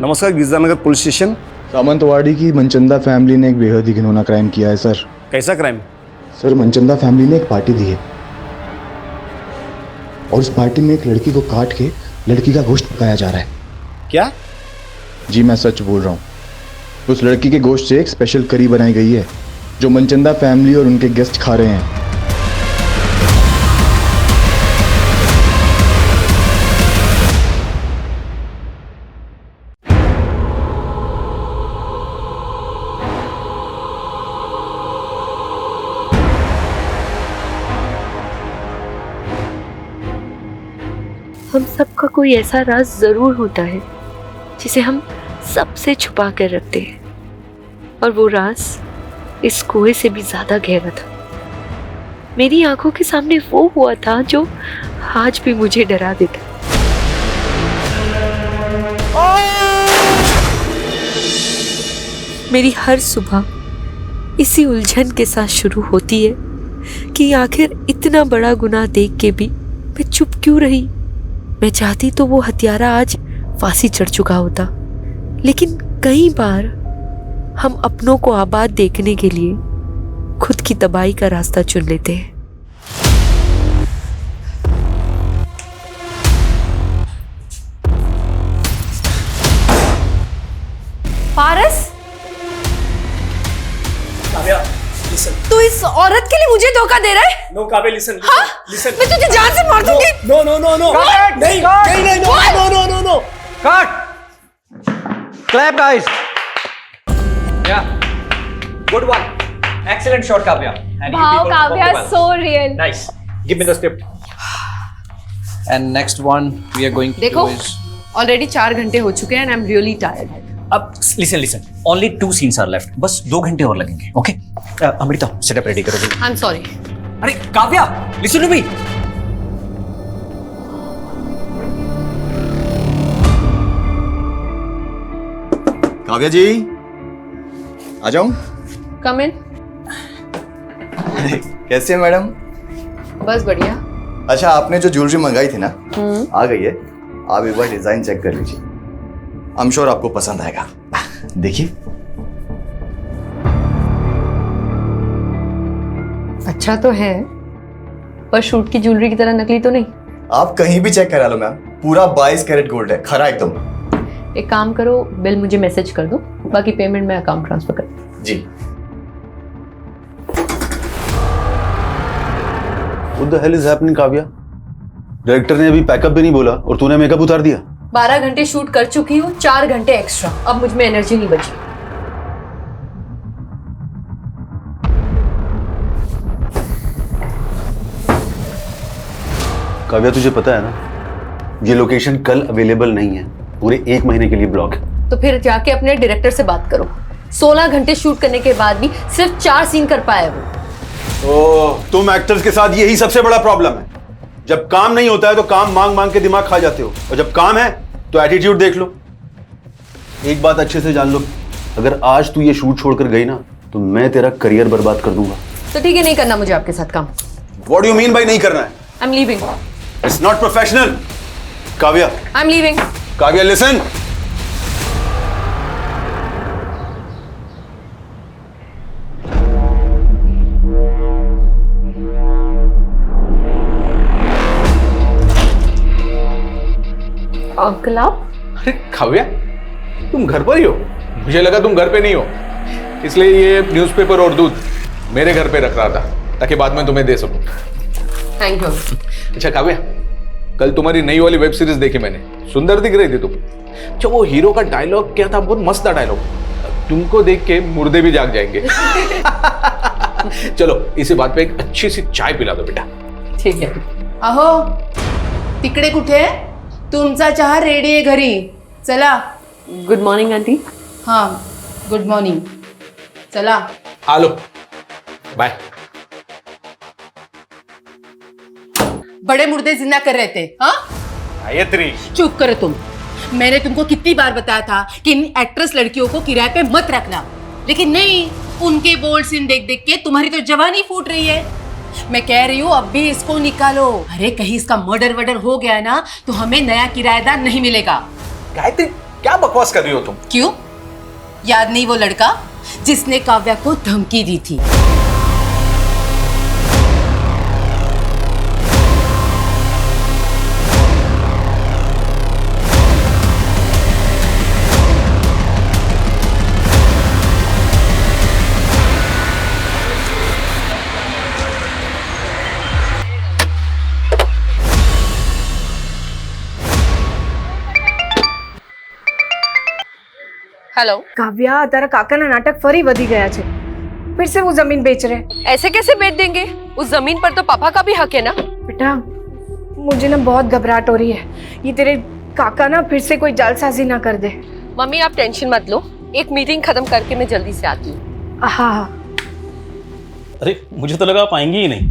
नमस्कार, गिरजानगर police station. सामंतवाड़ी की Manchanda family ने एक बेहद ही घिनौना क्राइम किया है सर। कैसा क्राइम? सर, मनचंदा फैमिली ने एक पार्टी दी है और उस पार्टी में एक लड़की को काट के लड़की का गोश्त पकाया जा रहा है। क्या? जी मैं सच बोल रहा हूँ। उस लड़की के गोश्त से एक स्पेशल करी बनाई गई है जो मनचंदा फैमिली और उनके गेस्ट खा रहे हैं। हम सबका कोई ऐसा राज जरूर होता है जिसे हम सबसे छुपा कर रखते हैं, और वो राज इस कुएं से भी ज्यादा गहरा था। मेरी आंखों के सामने वो हुआ था जो आज भी मुझे डरा देता। मेरी हर सुबह इसी उलझन के साथ शुरू होती है कि आखिर इतना बड़ा गुनाह देख के भी मैं चुप क्यों रही। मैं चाहती तो वो हत्यारा आज फांसी चढ़ चुका होता, लेकिन कई बार हम अपनों को आबाद देखने के लिए खुद की तबाही का रास्ता चुन लेते हैं। पारस, काव्या, listen. तू इस औरत के लिए मुझे धोखा दे रहा है? No, Kavya, listen. हाँ? Listen. मैं तुझे जान से मार दूंगी। No, no, no, no. Cut! नहीं, Cut! नहीं, नहीं, no, What? no, no, no, no. Cut! Clap, guys. Yeah. Good one. Excellent shot, Kavya. And you Wow, people Kavya, performed well. so real. Nice. Give me the script. And next one we are going to देखो, do is. Already 4 घंटे हो चुके हैं and I'm really tired. अब listen. Only 2 scenes are left. बस 2 घंटे और लगेंगे. Okay? अमृता, setup ready करो जल्दी. I'm sorry. अरे Kavya, listen to me. Kavya जी, आ जाऊं? Come in. कैसे हैं मैडम? बस बढ़िया। अच्छा, आपने जो ज्वेलरी मंगाई थी ना, आ गई है। आप एक बार डिजाइन चेक कर लीजिए। आई एम श्योर आपको पसंद आएगा। देखिए। अच्छा तो है, पर शूट की ज्वेलरी की तरह नकली तो नहीं। आप कहीं भी चेक करा लो मैम, पूरा 22 कैरेट गोल्ड है, खरा एकदम। एक काम करो, बिल मुझे मैसेज कर दो, बाकी पेमेंट मैं अकाउंट ट्रांसफर कर दूँ। जी। What the hell is happening, Kavya? Director ने अभी पैकअप भी नहीं बोला और तूने मेकअप उतार दिया। 12 घंटे शूट कर चुकी हूँ, 4 घंटे एक्स्ट्रा। अब मुझ में एनर्जी नहीं बची। काव्या, तुझे पता है ना, ये लोकेशन कल अवेलेबल नहीं है, पूरे 1 महीने के लिए ब्लॉक है। तो फिर जाके अपने डायरेक्टर से बात करो। 16 घंटे शूट करने के बाद भी सिर्फ 4 सीन कर पाया वो। ओह, तुम एक्टर्स के साथ यही सबसे बड़ा प्रॉब्लम है। जब काम नहीं होता है तो काम मांग मांग के दिमाग खा जाते हो, और जब काम है तो एटीट्यूड देख लो। एक बात अच्छे से जान लो, अगर आज तू ये शूट छोड़कर गई ना तो मैं तेरा करियर बर्बाद कर दूंगा। तो ठीक है, नहीं करना मुझे आपके साथ काम। What do you mean by नहीं करना है? I am leaving. It's not professional. Kavya, I am leaving. Kavya, listen. Uncle आप? अरे काव्या, तुम घर पर ही हो? मुझे लगा तुम घर पे नहीं हो, इसलिए ये न्यूज़पेपर और दूध मेरे घर पे रख रहा था ताकि बाद में तुम्हें दे सकूं। Thank you. अच्छा काव्या, कल तुम्हारी नई वाली वेब सीरीज देखी मैंने, सुंदर दिख रही थी तुम। अच्छा, वो हीरो का डायलॉग क्या था? बहुत मस्त था डायलॉग। तुमको देख के मुर्दे भी जाग जाएंगे। चलो इसी बात पे एक अच्छी सी चाय पिला दो बेटा। ठीक है। अहो, तिकडे कुठे? तुमचा चहा रेडी आहे घरी, चला। Good morning aunty. हाँ, गुड मॉर्निंग, चला। आ लो, बाय। बड़े मुर्दे जिंदा कर रहे थे, हाँ? गायत्री, चुप करो तुम। मैंने तुमको कितनी बार बताया था कि इन एक्ट्रेस लड़कियों को किराए पे मत रखना, लेकिन नहीं, उनके बोल्ड सीन देख देख के तुम्हारी तो जवानी फूट रही है। मैं कह रही हूँ अब भी इसको निकालो। अरे कहीं इसका मर्डर वर्डर हो गया ना तो हमें नया किराएदार नहीं मिलेगा। गायत्री क्या बकवास कर रही हो तुम? क्यों? याद नहीं वो लड़का जिसने काव्या को धमकी दी थी? हेलो। કાવ્યા તારા કાકાના નાટક ફરી વધી ગયા છે फिर से वो जमीन बेच रहे हैं। ऐसे कैसे बेच देंगे? उस जमीन पर तो पापा का भी हक है ना। बेटा मुझे ना बहुत घबराहट हो रही है, ये तेरे काका ना फिर से कोई जालसाजी ना कर दे। मम्मी आप टेंशन मत लो, एक मीटिंग खत्म करके मैं जल्दी से आती हूँ। हाँ हाँ। अरे मुझे तो लगा आप आएंगी ही नहीं।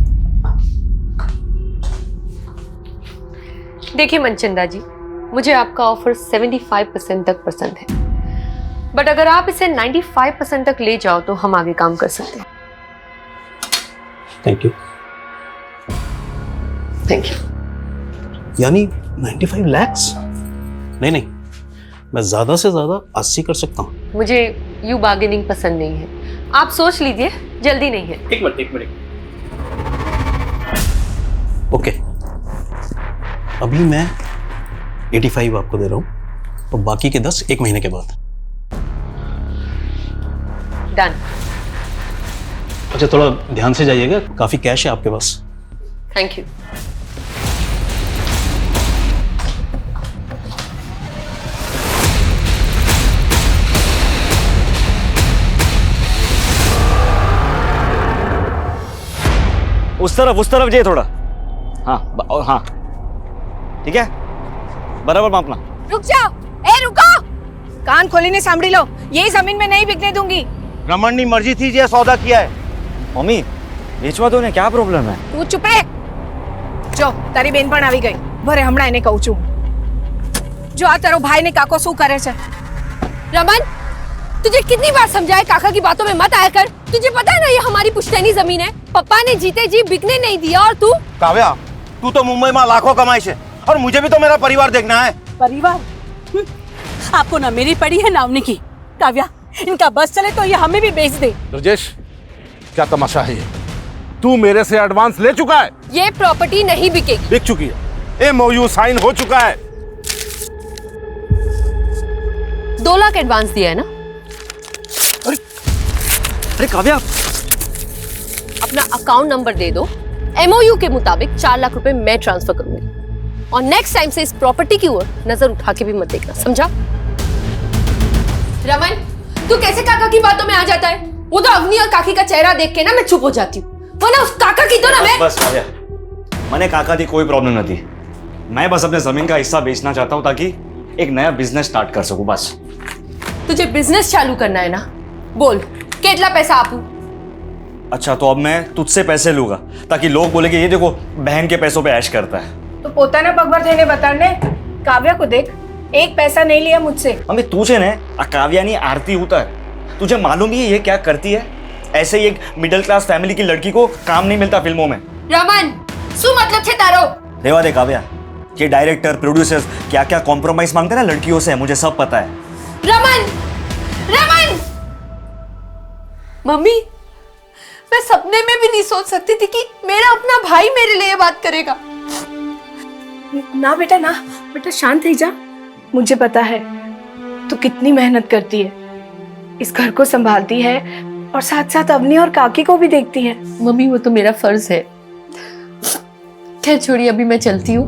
देखिए मनचंदा जी, मुझे आपका ऑफर 75% तक पसंद है, बट अगर आप इसे 95% तक ले जाओ तो हम आगे काम कर सकते हैं। Thank you. Thank you. यानी 95 lakhs? नहीं नहीं, मैं ज्यादा से ज्यादा 80 कर सकता हूँ। मुझे यू बार्गेनिंग पसंद नहीं है, आप सोच लीजिए, जल्दी नहीं है। एक मिनट। ओके, अभी मैं 85 आपको दे रहा हूँ और बाकी के 10 एक महीने के बाद। डन। अच्छा थोड़ा ध्यान से जाइएगा, काफी कैश है आपके पास। Thank you. उस तरफ जाइए थोड़ा। हाँ और हाँ ठीक है, बराबर मापना। रुक जाओ, ए रुको, कान खोलीने सांभળી लो, ये जमीन में नहीं बिकने दूंगी। रमन की मर्जी थी, ये सौदा किया है। मम्मी बेचवा दो ने, क्या प्रॉब्लम है? તું ચૂપ રે। જો તારી બેન પણ આવી ગઈ, ભરે હમણાં એને કહું છું। જો આ તારો ભાઈ ને કાકો શું કરે છે। रमन, तुझे कितनी बार समझाया काका की बातों में मत आया कर। तुझे पता है ना ये हमारी पुश्तैनी जमीन है, पापा ने जीते जी बिकने नहीं दिया। और तू काव्या, तू तो मुंबई में लाखों कमाई से, और मुझे भी तो मेरा परिवार देखना है। परिवार? आपको ना मेरी पड़ी है ना उन्हीं की। काव्या, इनका बस चले तो ये हमें भी बेच दे। ब्रजेश, क्या तमाशा है ये? तू मेरे से एडवांस ले चुका है। ये प्रॉपर्टी नहीं बिकेगी। बिक चुकी है, एमओयू साइन हो चुका है। 2 लाख एडवांस दिया है ना। अरे काव्या, अपना अकाउंट नंबर दे दो, एमओयू के मुताबिक 4 लाख रुपए मैं ट्रांसफर करूंगी, और नेक्स्ट टाइम से इस प्रॉपर्टी की ओर नजर उठा के भी मत देखना, समझा? रमन, तू कैसे काका की बातों में आ जाता है? वो तो अग्नि और काकी का चेहरा देख के ना मैं चुप हो जाती हूँ, वरना उस काका की तो ना मैं। बस काव्या, मैंने काका की कोई प्रॉब्लम नहीं थी। मैं बस अपने जमीन का हिस्सा बेचना चाहता हूँ ताकि एक नया बिजनेस स्टार्ट कर सकूं, बस। तुझे बिजनेस चालू करना है ना, बोल कितना पैसा आपू? अच्छा तो अब मैं तुझसे पैसे लूंगा ताकि लोग बोले कि ये देखो बहन के पैसों पे ऐश करता है। तो પોતાના પગભર થઈને બતાડને। કાવ્યા को देख, एक पैसा नहीं लिया मुझसे। मम्मी तुझे ने काव्या नहीं आरती उतर, तुझे मालूम ही है ये क्या करती है? ऐसे ही एक मिडिल क्लास फैमिली की लड़की को काम नहीं मिलता फिल्मों में। रमन, શું मतलब છે તારો? रेवा दे काव्या, ये डायरेक्टर प्रोड्यूसर्स क्या क्या कॉम्प्रोमाइज मांगते हैं ना लड़कियों से, मुझे सब पता है। रमन, रमन, मम्मी मैं सपने में भी नहीं सोच सकती थी कि मेरा अपना भाई मेरे लिए बात करेगा। ना बेटा ना, बेटा शांत रह जा। मुझे पता है तू कितनी मेहनत करती है, इस घर को संभालती है और साथ साथ अवनी और काकी को भी देखती है। मम्मी वो तो मेरा फर्ज है। खैर छोड़िए, अभी मैं चलती हूँ,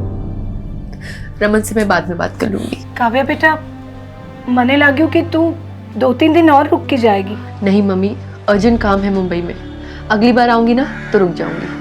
रमन से मैं बाद में बात कर लूंगी। काव्या बेटा, मने लाग्યું कि तू 2-3 दिन और रुक के जाएगी। नहीं मम्मी, अर्जेंट काम है मुंबई में, अगली बार आऊंगी ना तो रुक जाऊंगी।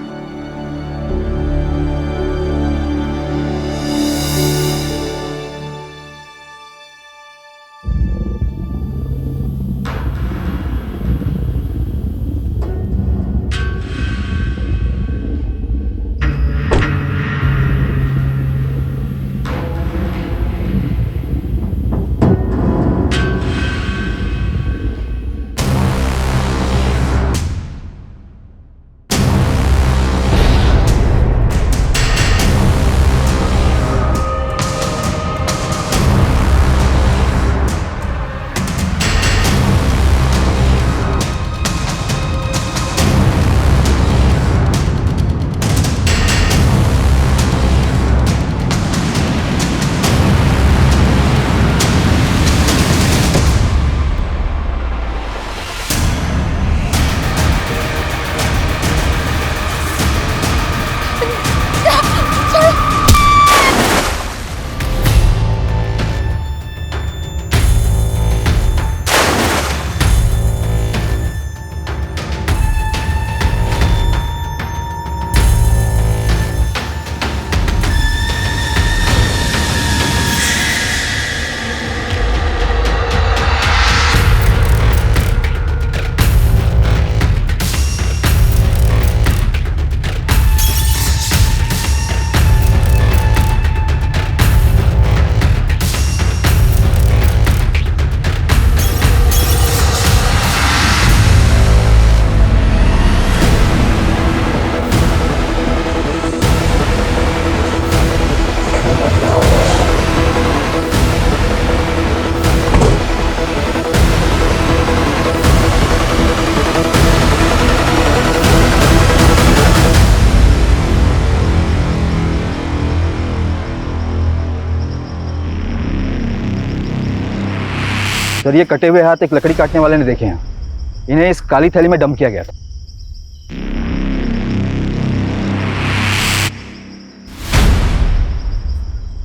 सर ये कटे हुए हाथ एक लकड़ी काटने वाले ने देखे हैं। इन्हें इस काली थैली में डंप किया गया था।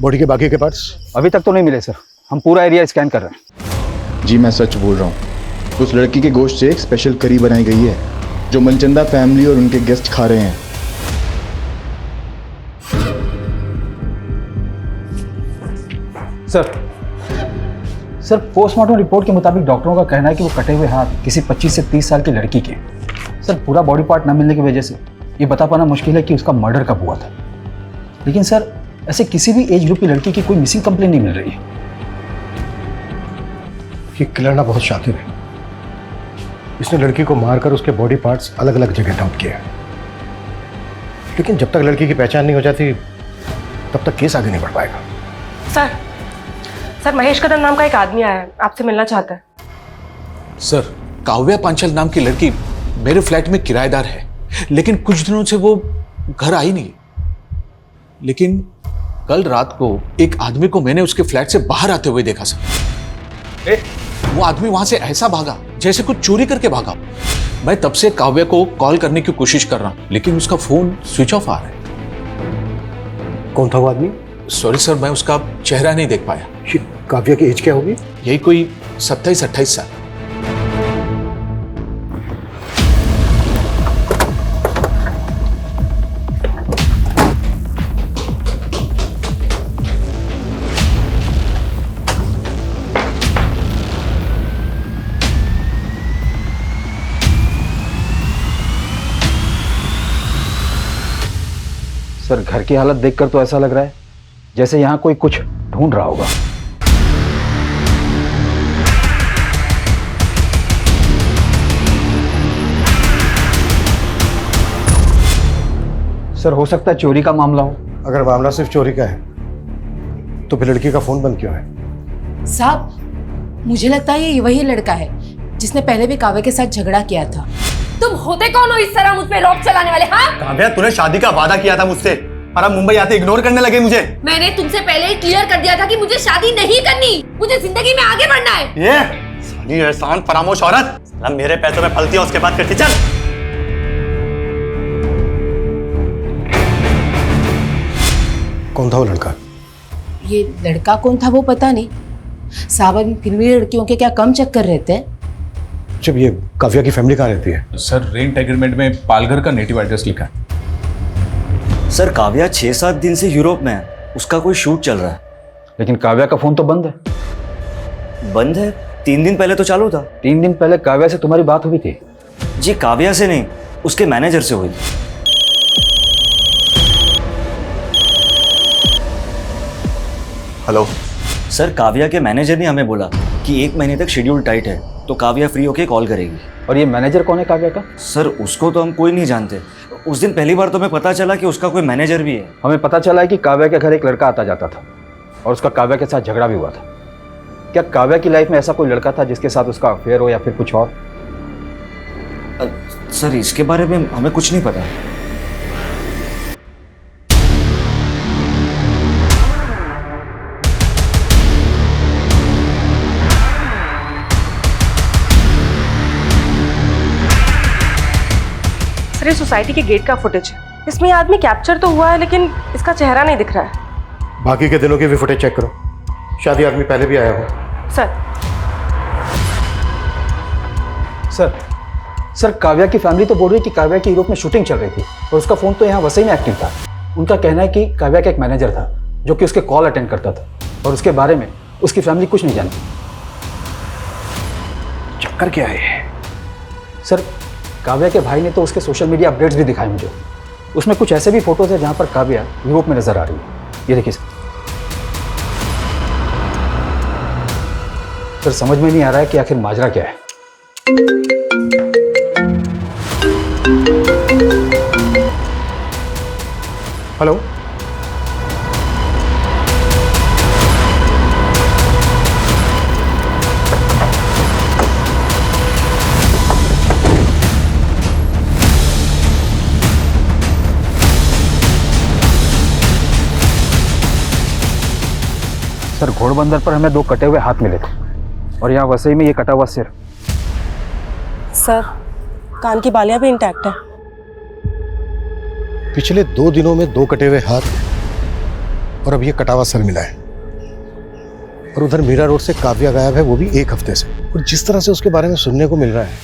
बॉडी के बाकी के पार्ट्स अभी तक तो नहीं मिले सर, हम पूरा एरिया स्कैन कर रहे हैं। जी मैं सच बोल रहा हूँ, उस लड़की के गोश्त से एक स्पेशल करी बनाई गई है जो मनचंदा फैमिली और उनके गेस्ट खा रहे हैं। सर पोस्टमार्टम रिपोर्ट के मुताबिक डॉक्टरों का कहना है कि वो कटे हुए हाथ किसी 25 से 30 साल की लड़की के। सर पूरा बॉडी पार्ट न मिलने की वजह से ये बता पाना मुश्किल है कि उसका मर्डर कब हुआ था। लेकिन सर ऐसे किसी भी एज ग्रुप की लड़की की कोई मिसिंग कंप्लेंट नहीं मिल रही है। ये किलर ना बहुत शातिर है। इसने लड़की को मारकर उसके बॉडी पार्ट्स अलग अलग जगह डंप किए, लेकिन जब तक लड़की की पहचान नहीं हो जाती तब तक केस आगे नहीं बढ़ पाएगा। सर महेश कदम नाम का एक आदमी आया है, आपसे मिलना चाहता है। सर काव्या पांचाल नाम की लड़की मेरे फ्लैट में किराएदार है, लेकिन कुछ दिनों से वो घर आई नहीं। लेकिन कल रात को एक आदमी को मैंने उसके फ्लैट से बाहर आते हुए देखा सर। वो आदमी वहां से ऐसा भागा जैसे कुछ चोरी करके भागा। मैं तब से काव्या को कॉल करने की कोशिश कर रहा हूं, लेकिन उसका फोन स्विच ऑफ आ रहा है। कौन था वो आदमी? सॉरी सर, मैं उसका चेहरा नहीं देख पाया। काव्या की एज क्या होगी? यही कोई 27-28 साल। सर घर की हालत देखकर तो ऐसा लग रहा है जैसे यहाँ कोई कुछ ढूंढ रहा होगा। सर हो सकता है चोरी का मामला हो। अगर मामला सिर्फ चोरी का है तो फिर लड़की का फोन बंद क्यों है? साहब मुझे लगता है ये वही लड़का है जिसने पहले भी काव्या के साथ झगड़ा किया था। तुम होते कौन हो इस तरह मुझ पे रोप चलाने वाले? हाँ काव्या तूने शादी का वादा किया था मुझसे और अब मुंबई आते इग्नोर करने लगे मुझे। मैंने तुमसे पहले ही क्लियर कर दिया था कि मुझे शादी नहीं करनी, मुझे जिंदगी में आगे बढ़ना है। ये साली एहसान फरामोश औरत, साला मेरे पैसों में पलती है उसके बाद करती। चल कौन था वो लड़का? ये लड़का कौन था वो पता नहीं। साहब फिल्मी लड़कियों के क्या कम चक्कर रहते हैं। जब ये काव्या की फैमिली कहाँ रहती है? सर रेंट एग्रीमेंट में पालघर का नेटिव एड्रेस लिखा है। सर काव्या 6-7 दिन से यूरोप में है, उसका कोई शूट चल रहा है। लेकिन काव्या का फोन तो बंद है। बंद है? 3 दिन पहले तो चालू था। 3 दिन पहले काव्या से तुम्हारी बात हुई थी? जी काव्या से नहीं, उसके मैनेजर से हुई थी। हेलो सर काव्या के मैनेजर ने हमें बोला कि 1 महीने तक शेड्यूल टाइट है, तो काव्या फ्री होके कॉल करेगी। और ये मैनेजर कौन है काव्या का? सर उसको तो हम कोई नहीं जानते। उस दिन पहली बार तो हमें पता चला कि उसका कोई मैनेजर भी है। हमें पता चला है कि काव्या के घर एक लड़का आता जाता था और उसका काव्या के साथ झगड़ा भी हुआ था। क्या काव्या की लाइफ में ऐसा कोई लड़का था जिसके साथ उसका अफेयर हो या फिर कुछ और? सर इसके बारे में हमें कुछ नहीं पता। सर ये सोसाइटी के गेट का फुटेज है, इसमें ये आदमी कैप्चर तो हुआ है लेकिन इसका चेहरा नहीं दिख रहा है। बाकी के दिनों की भी फुटेज चेक करो, शायद ये आदमी पहले भी आया हो। सर काव्या की फैमिली तो बोल रही है कि काव्या की यूरोप में शूटिंग चल रही थी और उसका फोन तो यहाँ वसई में एक्टिव था। उनका कहना है कि काव्या का एक मैनेजर था जो कि उसके कॉल अटेंड करता था और उसके बारे में उसकी फैमिली कुछ नहीं जानती। चक्कर क्या है? सर काव्या के भाई ने तो उसके सोशल मीडिया अपडेट्स भी दिखाए मुझे। उसमें कुछ ऐसे भी फोटोज है जहाँ पर काव्या यूरोप में नजर आ रही है। ये देखिए सर समझ में नहीं आ रहा है कि आखिर माजरा क्या है। हेलो सर घोड़बंदर पर हमें 2 कटे हुए हाथ मिले थे और यहाँ वसई में ये कटा हुआ सिर। सर, कान की बालियां भी इंटैक्ट है। पिछले 2 दिनों में 2 कटे हुए हाथ और अब ये कटा हुआ सर मिला है। और उधर मीरा रोड से काव्या गायब है, वो भी 1 हफ्ते से। और जिस तरह से उसके बारे में सुनने को मिल रहा है,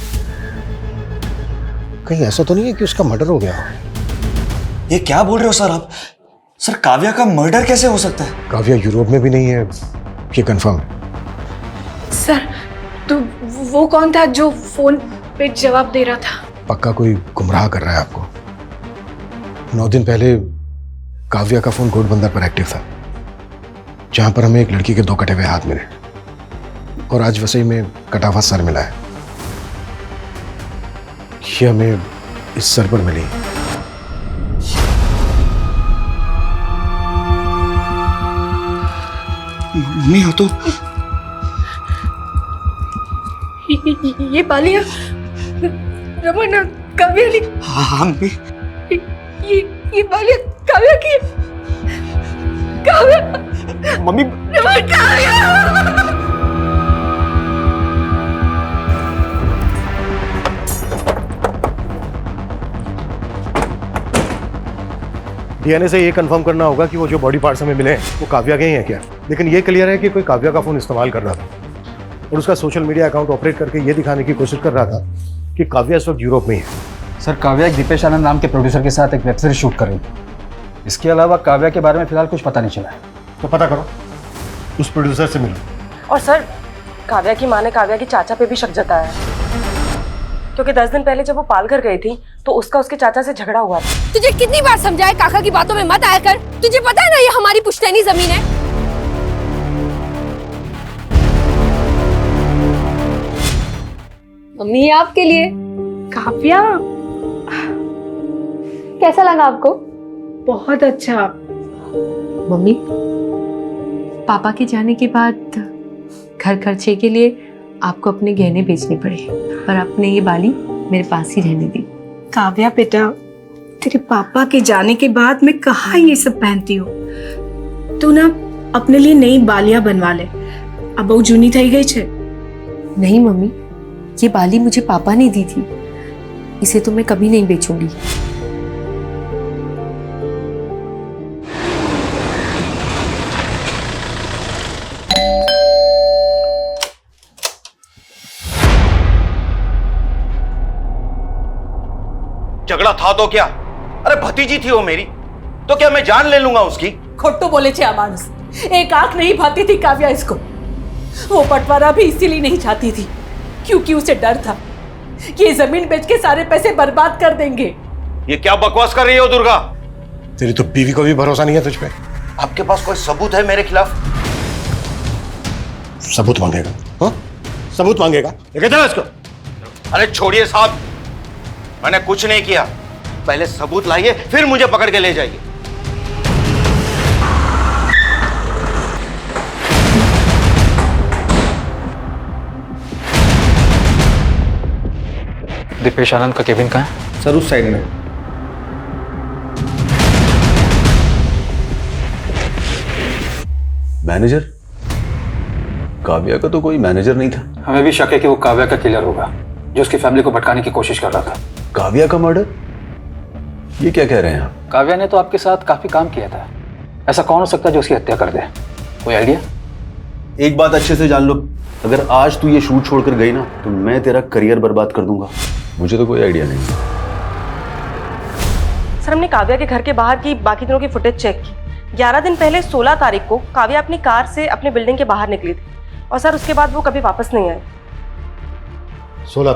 कहीं ऐसा तो नहीं है कि उसका मर्डर हो गया हो? ये क्या बोल रहे हो सर आप? सर काव्या का मर्डर कैसे हो सकता है? काव्या यूरोप में भी नहीं है, ये कंफर्म है। सर, तो वो कौन था जो फोन पे जवाब दे रहा था? पक्का कोई गुमराह कर रहा है आपको। 9 दिन पहले काव्या का फोन घोड़बंदर पर एक्टिव था, जहां पर हमें एक लड़की के 2 कटे हुए हाथ मिले। और आज वसई में कटा हुआ सर मिला है। ये हमें इस सर पर मिली। मम्मी हो तो ये बालियां रमन काव्या ने। हाँ मम्मी। ये बालियां काव्या की। काव्या मम्मी। रमन काव्या। डीएनए से ये कंफर्म करना होगा कि वो जो बॉडी पार्ट्स हमें मिले हैं वो काव्या के ही हैं क्या। लेकिन ये क्लियर है कि कोई काव्या का फोन इस्तेमाल कर रहा था और उसका सोशल मीडिया अकाउंट ऑपरेट करके ये दिखाने की कोशिश कर रहा था कि काव्या इस वक्त यूरोप में ही है। सर, काव्या एक दीपेश आनंद नाम के प्रोड्यूसर के साथ एक वेब सीरीज शूट कर रही थी। इसके अलावा काव्या के बारे में फिलहाल कुछ पता नहीं चला है। तो पता करो, उस प्रोड्यूसर से मिलो। और सर, काव्या की माँ ने काव्या की चाचा पे भी शक जताया है, क्योंकि 10 दिन पहले जब वो पालघर गई थी तो उसका उसके चाचा से झगड़ा हुआ था। तुझे कितनी बार समझाया काका की बातों में मत आया कर। तुझे पता है ना ये हमारी पुश्तैनी जमीन है। मम्मी आपके लिए। काव्या, कैसा लगा आपको? बहुत अच्छा। मम्मी, पापा के जाने के बाद घर खर्चे के लिए आपको अपने गहने बेचने पड़े, पर आपने ये बाली मेरे पास ही रहने दी। काव्या बेटा, तेरे पापा के जाने के बाद मैं कहाँ ये सब पहनती हूँ। तू ना अपने लिए नई बालियां बनवा ले, अब वो जूनी थई गई छे। नहीं मम्मी, ये बाली मुझे पापा ने दी थी, इसे तो मैं कभी नहीं बेचूंगी। झगड़ा था तो क्या? अरे भतीजी थी वो मेरी, तो क्या मैं जान ले लूंगा उसकी? खोटू बोले छे मानुस, एक आंख नहीं भाती थी काव्या इसको। वो बंटवारा भी इसीलिए नहीं चाहती थी क्योंकि उसे डर था कि ये जमीन बेच के सारे पैसे बर्बाद कर देंगे। ये क्या बकवास कर रही हो दुर्गा? तेरी तो बीवी को भी भरोसा नहीं है तुझ पे। आपके पास कोई सबूत है मेरे खिलाफ? सबूत मांगेगा? हाँ, सबूत मांगेगा? लेके चलो इसको। अरे छोड़िए साहब, मैंने कुछ नहीं किया। पहले सबूत लाइए, फिर मुझे पकड़ के ले जाइए। दीपेश आनंद का केबिन कहाँ है? सर उस साइड में। मैनेजर? काव्या का तो कोई मैनेजर नहीं था। हमें भी शक है कि वो काव्या का किलर होगा जो उसकी फैमिली को भटकाने की कोशिश कर रहा था। काव्या का मर्डर? ये क्या कह रहे हैं आप? काव्या ने तो आपके साथ काफी काम किया था, ऐसा कौन हो सकता है जो उसकी हत्या कर दे? कोई आइडिया? एक बात अच्छे से जान लो, अगर आज तू ये शूट छोड़कर गई ना तो मैं तेरा करियर बर्बाद कर दूंगा। मुझे तो कोई आइडिया नहीं। सर, हमने काव्या के घर के बाहर की बाकी दिनों की फुटेज चेक की। 11 दिन पहले 16 तारीख को काव्या अपनी कार से अपने बिल्डिंग के बाहर निकली थी और सर उसके बाद वो कभी वापस नहीं आई। 16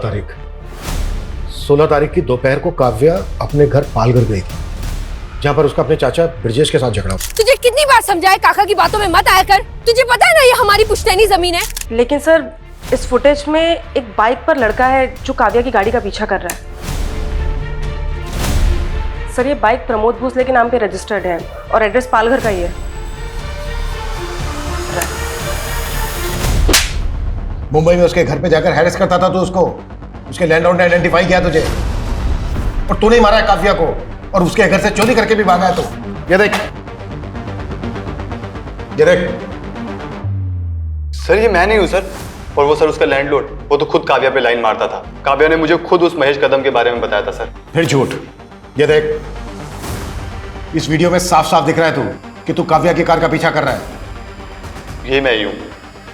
तारीख की दोपहर को काव्या अपने घर पालघर गई थी, जहां पर उसका अपने चाचा ब्रजेश के साथ झगड़ा हुआ। तुझे कितनी बार समझाया काका की बातों में मत आया कर। तुझे पता है ना ये हमारी पुश्तैनी जमीन है। लेकिन सर, इस फुटेज में एक बाइक पर लड़का है जो काव्या की गाड़ी का पीछा कर रहा है। सर, ये बाइक प्रमोद भोसले के नाम पे रजिस्टर्ड है और एड्रेस पालघर का ही है। मुंबई में उसके घर पे जाकर हैरेस करता था तो उसके लैंडलॉर्ड ने आइडेंटिफाई किया तुझे, और तूने ही मारा है काव्या को और उसके घर से चोरी करके भी भागा है। तो ये देख, सर ये मैं नहीं हूं सर, और वो सर उसका लैंडलॉर्ड, वो तो खुद काव्या पे लाइन मारता था। काव्या ने मुझे खुद उस महेश कदम के बारे में बताया था सर। फिर झूठ। ये देख, इस वीडियो में साफ साफ दिख रहा है कि तू काव्या की कार का पीछा कर रहा है। ये मैं ही हूँ,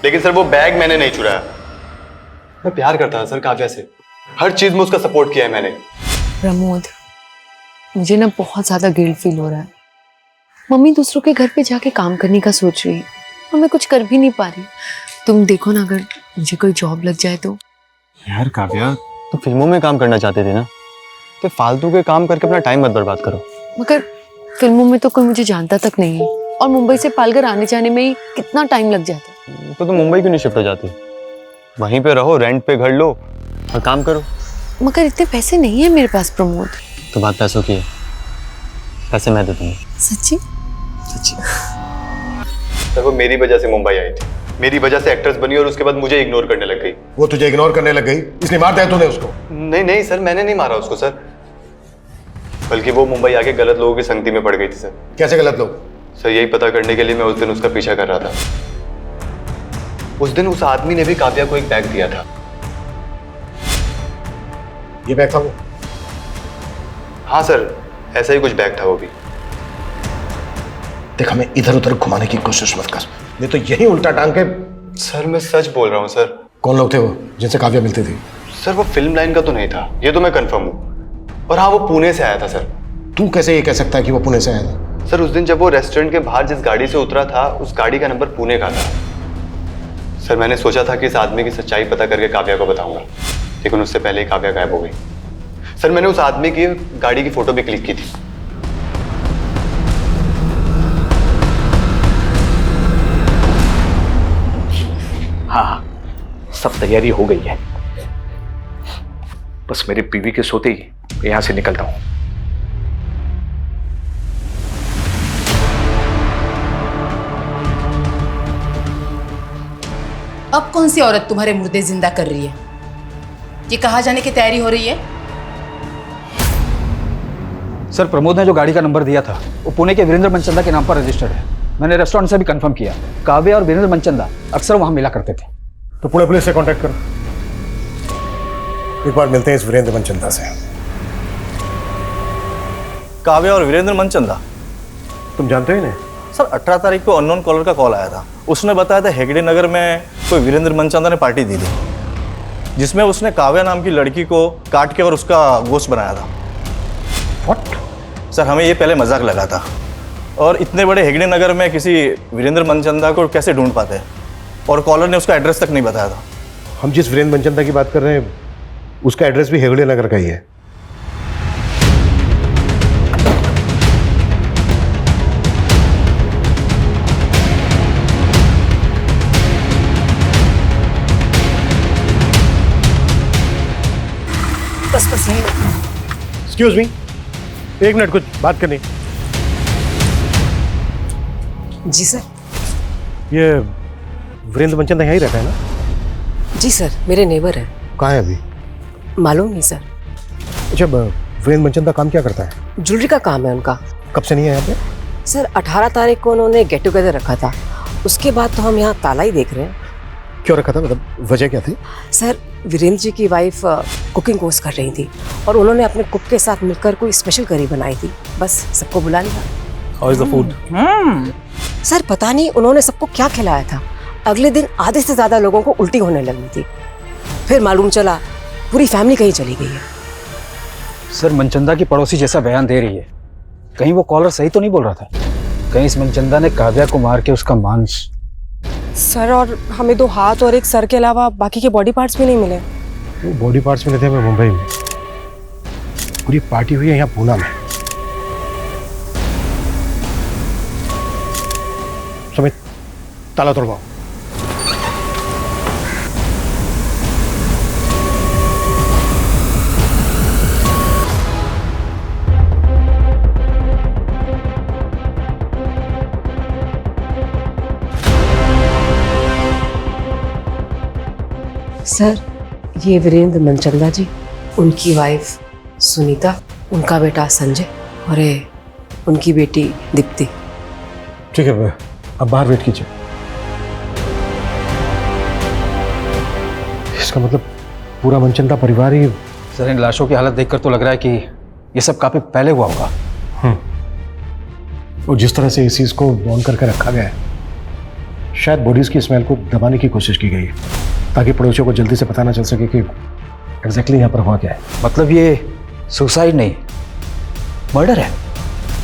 लेकिन सर वो बैग मैंने नहीं चुराया। मैं प्यार करता था सर काव्या से, हर चीज में उसका सपोर्ट किया है मैंने। प्रमोद, मुझे ना बहुत ज्यादा गिल्ट फील हो रहा है। मम्मी दूसरों के घर पे जाके काम करने का सोच रही है और मैं कुछ कर भी नहीं पा रही। तुम देखो ना, अगर मुझे कोई जॉब लग जाए तो। यार काव्या, तो फिल्मों में काम करना चाहते थे ना, तो फालतू के काम करके अपना टाइम मत बर्बाद करो। मगर फिल्मों में तो कोई मुझे जानता तक नहीं है और मुंबई से पालघर आने जाने में ही कितना टाइम लग जाता है। तो तुम मुंबई क्यों नहीं शिफ्ट हो जाती? वहीं पे रहो, रेंट पे घर लो और काम करो। मगर इतने पैसे नहीं है मेरे पास प्रमोद। तो बात पैसों की है, पैसे मैं दे दूंगा। सच्ची? सच्ची। सर वो मेरी वजह से मुंबई आई थी, मेरी वजह से एक्ट्रेस बनी और उसके बाद मुझे इग्नोर करने लग गई। वो तुझे इग्नोर करने लग गई इसलिए मार दिया तूने उसको? नहीं नहीं सर, मैंने नहीं मारा उसको सर, बल्कि वो मुंबई आके गलत लोगों की संगति में पड़ गई थी सर। कैसे गलत लोग? सर यही पता करने के लिए मैं उस दिन उसका पीछा कर रहा था। उस दिन उस आदमी ने भी काव्या को एक बैग दिया था। ये बैग था वो? हाँ सर, ऐसा ही कुछ बैग था वो भी। देख, हमें इधर उधर घुमाने की कोशिश मत कर, नहीं तो यही उल्टा टांग के। सर मैं सच बोल रहा हूँ सर। कौन लोग थे वो जिनसे काव्या मिलती थी? सर वो फिल्म लाइन का तो नहीं था, ये तो मैं कंफर्म हूँ। और हाँ, वो पुणे से आया था सर। तू कैसे ये कह सकता है कि वो पुणे से आया था? सर उस दिन जब वो रेस्टोरेंट के बाहर जिस गाड़ी से उतरा था, उस गाड़ी का नंबर पुणे का था। सर मैंने सोचा था कि इस आदमी की सच्चाई पता करके काव्या को बताऊंगा, लेकिन उससे पहले ही काव्या गायब हो गई। सर मैंने उस आदमी की गाड़ी की फोटो भी क्लिक की थी। हाँ, सब तैयारी हो गई है। बस मेरी बीवी के सोते ही यहां से निकलता हूं। अब कौन सी औरत तुम्हारे मुर्दे जिंदा कर रही है? ये कहाँ जाने की तैयारी हो रही है? सर, प्रमोद ने जो गाड़ी का नंबर दिया था वो पुणे के वीरेंद्र मनचंदा के नाम पर रजिस्टर्ड है। मैंने रेस्टोरेंट से भी कंफर्म किया। काव्या और वीरेंद्र मनचंदा अक्सर वहां मिला करते थे। तो पुणे पुलिस से कांटेक्ट करो, एक बार मिलते हैं इस वीरेंद्र मनचंदा से। काव्या और वीरेंद्र मनचंदा, तुम जानते हो इन्हें? सर 18 तारीख को अननोन कॉलर का कॉल आया था। उसने बताया था हेगड़े नगर में कोई वीरेंद्र मनचंदा ने पार्टी दी थी, जिसमें उसने काव्या नाम की लड़की को काट के और उसका गोश्त बनाया था। What? सर हमें ये पहले मजाक लगा था, और इतने बड़े हेगड़े नगर में किसी वीरेंद्र मनचंदा को कैसे ढूंढ पाते हैं, और कॉलर ने उसका एड्रेस तक नहीं बताया था। हम जिस वीरेंद्र मनचंदा की बात कर रहे हैं उसका एड्रेस भी हेगड़े नगर का ही है। बस यही। एक्सक्यूज मी, एक मिनट, कुछ बात करनी। जी सर। ये वीरेंद्र मनचंदा यहीं रहता है ना? जी सर, मेरे नेबर है। कहाँ है अभी? मालूम नहीं सर। अच्छा, वीरेंद्र मनचंदा काम क्या करता है? ज्वेलरी का काम है उनका। कब से नहीं है यहाँ पे? सर 18 तारीख को उन्होंने गेट टुगेदर रखा था, उसके बाद तो हम यहाँ ताला ही देख रहे हैं। क्यों रखा था, मतलब वजह क्या थी? सर वीरेंद्र जी की वाइफ कुकिंग कोर्स कर रही थी और उन्होंने अपने कुक के साथ मिलकर कोई स्पेशल करी बनाई थी, बस सबको बुला लिया। How is the food? Sir पता नहीं उन्होंने सबको क्या खिलाया था, अगले दिन आधे से ज्यादा लोगों को उल्टी होने लगी थी। फिर मालूम चला पूरी फैमिली कहीं चली गई है। सर, मनचंदा की पड़ोसी जैसा बयान दे रही है, कहीं वो कॉलर सही तो नहीं बोल रहा था? कहीं इस मनचंदा ने काव्या को मार के उसका मांस। सर, और हमें 2 हाथ और 1 सर के अलावा बाकी के बॉडी पार्ट्स भी नहीं मिले। वो बॉडी पार्ट्स मिले थे हमें मुंबई में। पूरी पार्टी हुई है यहाँ पूना में। समित, ताला तोड़वाओ। सर ये वीरेंद्र मनचंदा जी, उनकी वाइफ सुनीता, उनका बेटा संजय और ये उनकी बेटी दीप्ति। ठीक है, अब बाहर वेट कीजिए। इसका मतलब पूरा मनचंदा परिवार ही। सर इन लाशों की हालत देखकर तो लग रहा है कि ये सब काफी पहले हुआ होगा। और जिस तरह से इस चीज को बॉन्ड करके रखा गया है, शायद बॉडीज की स्मेल को दबाने की कोशिश की गई है ताकि पड़ोसियों को जल्दी से पता ना चल सके कि एग्जैक्टली यहाँ पर हुआ क्या है। मतलब ये सुसाइड नहीं, मर्डर है।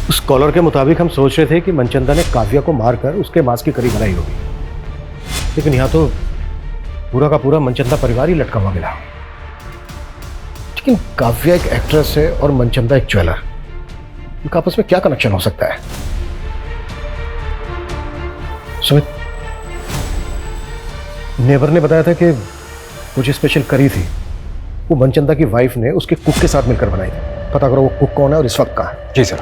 उस कॉलर के मुताबिक हम सोच रहे थे कि मनचंदा ने काव्या को मारकर उसके मांस की करी बनाई होगी, लेकिन यहाँ तो पूरा का पूरा मनचंदा परिवार ही लटका हुआ मिला। लेकिन काव्या एक एक्ट्रेस है और मनचंदा एक ज्वेलर, इनका आपस में क्या कनेक्शन हो सकता है? सुमित, नेबर ने बताया था कि कुछ स्पेशल करी थी, वो मनचंदा की वाइफ ने उसके कुक के साथ मिलकर बनाई थी। पता करो वो कुक कौन है और इस वक्त कहाँ है। जी सर।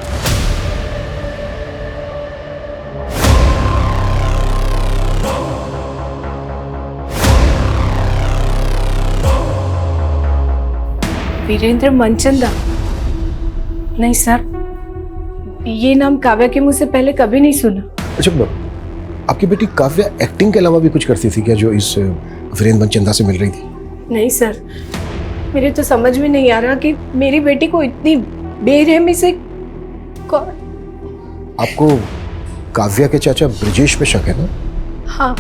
वीरेंद्र मनचंदा? नहीं सर, ये नाम काव्या के मुंह से पहले कभी नहीं सुना। अच्छा, आपकी बेटी काव्या एक्टिंग के अलावा भी कुछ करती थी क्या, जो इस वीरेंद्र मनचंदा से मिल रही थी? नहीं सर, मेरे तो समझ में नहीं आ रहा कि मेरी बेटी को इतनी बेरहमी से कौन। आपको काव्या के चाचा ब्रिजेश पे शक है ना? हाँ,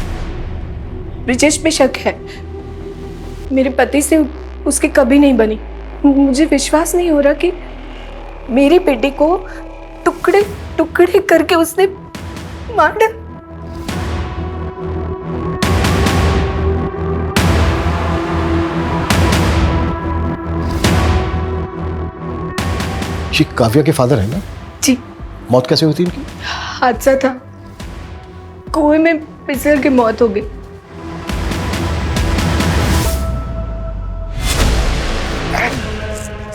ब्रिजेश पे शक है। मेरे पति से उसकी कभी नहीं बनी। मुझे विश्वास नहीं हो रहा कि मेरी बेटी को टुकड़े टुकड़े करके उसने मार डाला। ये काव्या के फादर है ना? जी। मौत कैसे हुई थी इनकी? हादसा था, कुएं में फिसल के मौत हो गई।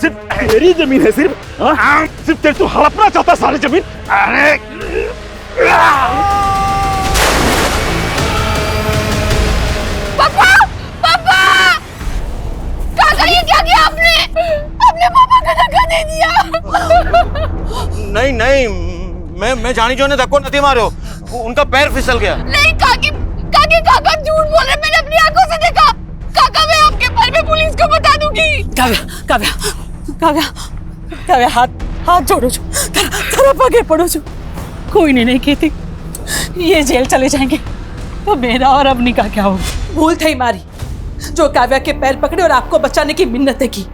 सिर्फ तेरी जमीन है, सिर्फ सिर्फ तेरे, तू हड़पना चाहता सारी जमीन। अरे पापा, पापा, काका ये क्या किया आपने? अपने पापा का धक्का दे दिया। नहीं नहीं, मैं जानी जो ने धक्को नहीं मारो, उनका पैर फिसल गया। नहीं काकी, काका झूठ बोल रहे, मैंने अपनी आंखों से देखा। काका मैं आपके पर में पुलिस को बता दूंगी। काव्या हाथ जोड़ो जो, तरफ आगे पड़ो जो। कोई नहीं कहती, ये जेल चले जाएंगे तो मेरा और अवनी का क्या होगा? भूल थी मारी जो काव्या के पैर पकड़े और आपको बचाने की मिन्नतें की।